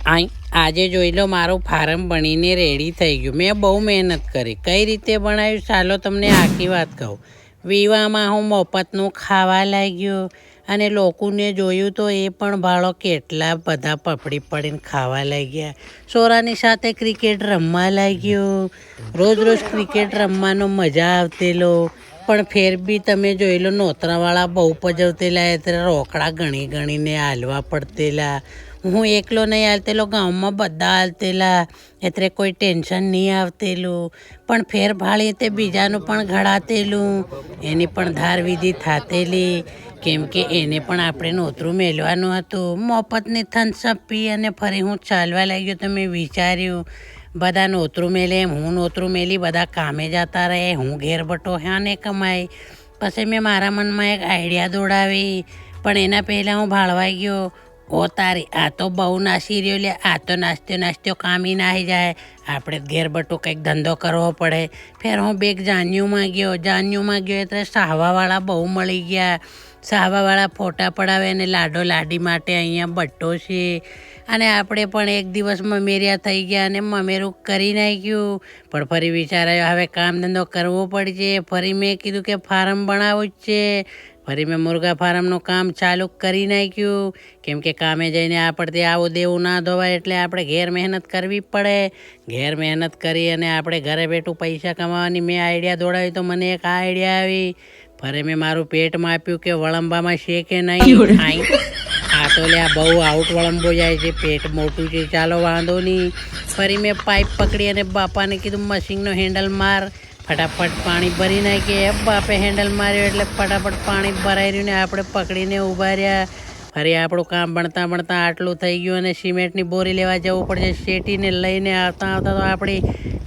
આજે જોઈ લો, મારું ફાર્મ બનીને રેડી થઈ ગયું. મેં બહુ મહેનત કરી. કઈ રીતે બનાવ્યું ચાલો તમને આખી વાત કહું. વિવાહમાં હું મફતનું ખાવા લાગ્યો અને લોકોને જોયું તો એ પણ ભાળો કેટલા બધા પપડી પડીને ખાવા લાગ્યા. સોરાની સાથે ક્રિકેટ રમવા લાગ્યો. રોજ રોજ ક્રિકેટ રમવાનો મજા આવતેલો. પણ ફેર બી તમે જોઈ લો, નોતરાવાળા બહુ પજવતેલા એટલે રોકડા ગણી ગણીને હાલવા પડતેલા. હું એકલો નહીં હાલતેલો, ગામમાં બધા હાલતેલા એટલે કોઈ ટેન્શન નહીં આવતેલું. પણ ફેર ભાળી તે બીજાનું પણ ઘડાતેલું, એની પણ ધાર વિધિ થાતેલી. કેમ કે એને પણ આપણે નોતરું મેળવાનું હતું. મફતની થમ્સઅપ પી અને ફરી હું ચાલવા લાગ્યો તો મેં વિચાર્યું બધા નોતરું મેલે એમ હું નોતરું મેલી, બધા કામે જતા રહે, હું ઘેર બટો હા ને કમાય. પછી મેં મારા મનમાં એક આઈડિયા દોડાવી. પણ એના પહેલાં હું ભાળવાઈ ગયો. ઓ તારી, આ તો બહુ નાસી રહ્યો લે. આ તો નાસ્તો કામી નાહી જાય. આપણે ઘેર બટો કંઈક ધંધો કરવો પડે. ફેર હું બેગ જાન્યુમાં ગયો એટલે સાહવાવાળા બહુ મળી ગયા. સાહવાવાળા ફોટા પડાવે અને લાડો લાડી માટે અહીંયા બટ્ટો છે. અને આપણે પણ એક દિવસ મમેરિયા થઈ ગયા અને મમેરું કરી નાખ્યું. પણ ફરી વિચાર આવ્યો હવે કામ ધંધો કરવો પડશે. ફરી મેં કીધું કે ફાર્મ બનાવવું જ છે. ફરી મેં મુર્ગા ફાર્મનું કામ ચાલુ કરી નાખ્યું. કેમ કે કામે જઈને આપણથી આવું દેવું ના ધોવાય એટલે આપણે ઘેર મહેનત કરવી પડે. ઘેર મહેનત કરી અને આપણે ઘરે બેઠું પૈસા કમાવાની મેં આઈડિયા દોડાવી તો મને એક આઈડિયા આવી. ફરી મેં મારું પેટ માપ્યું કે વળંબામાં છે કે નહીં. આ તો લે બહુ આઉટ વળંબો જાય છે, પેટ મોટું છે, ચાલો વાંધો નહીં. ફરી મેં પાઇપ પકડી અને બાપાને કીધું મશીનનો હેન્ડલ માર, ફટાફટ પાણી ભરી નાખીએ. બાપે હેન્ડલ માર્યો એટલે ફટાફટ પાણી ભરાઈ રહ્યું ને આપણે પકડીને ઊભા રહ્યા. ફરી આપણું કામ ભણતા ભણતા આટલું થઈ ગયું અને સિમેન્ટની બોરી લેવા જવું પડશે. શેટીને લઈને આવતા આવતા તો આપણી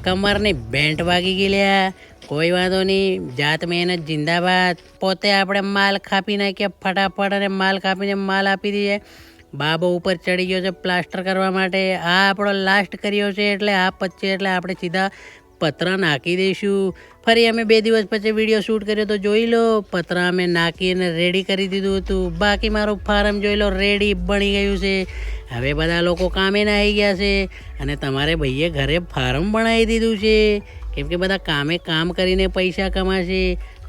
કમરની બેન્ટ વાગી ગઈ લ્યા. કોઈ વાંધો નહીં, જાત મહેનત જિંદાબાદ. પોતે આપણે માલ કાપી નાખીએ ફટાફટ અને માલ કાપીને માલ આપી દઈએ. બાબો ઉપર ચડી ગયો છે પ્લાસ્ટર કરવા માટે. આ આપણો લાસ્ટ કર્યો છે એટલે આ પચે એટલે આપણે સીધા પતરા નાખી દઈશું. ફરી અમે 2 દિવસ પછી વિડીયો શૂટ કર્યો તો જોઈ લો, પતરા અમે નાખીને રેડી કરી દીધું હતું. બાકી મારું ફાર્મ જોઈ લો રેડી બની ગયું છે. હવે બધા લોકો કામે નાહી ગયા છે અને તમારે ભાઈએ ઘરે ફાર્મ બનાવી દીધું છે. કેમ કે બધા કામ કરીને પૈસા કમાશે.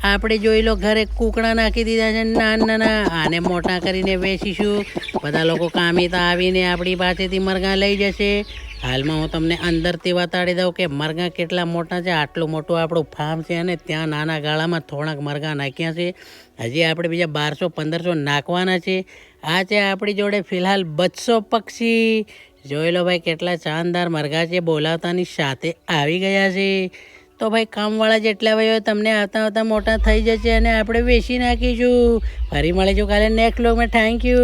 આપણે જોઈ લો ઘરે કૂકડા નાખી દીધા છે નાના. આને મોટા કરીને વેચીશું. બધા લોકો કામે તો આવીને આપણી પાસેથી મરઘા લઈ જશે. હાલમાં હું તમને અંદરથી બતાડી દઉં કે મરઘા કેટલા મોટા છે. આટલું મોટું આપણું ફાર્મ છે અને ત્યાં નાના ગાળામાં થોડાક મરઘા નાખ્યા છે. હજી આપણે બીજા 1200-1500 નાખવાના છે. આ છે આપણી જોડે ફિલહાલ 200 પક્ષી. જોઈ લો ભાઈ કેટલા શાનદાર મરઘા છે, બોલાવતાની સાથે આવી ગયા છે. તો ભાઈ કામવાળા જેટલા ભાઈઓ તમને આવતા આવતા મોટા થઈ જશે અને આપણે વેચી નાખીશું. ફરી મળીશું કાલે નેક્સ્ટ વ્લોગમાં. Thank you.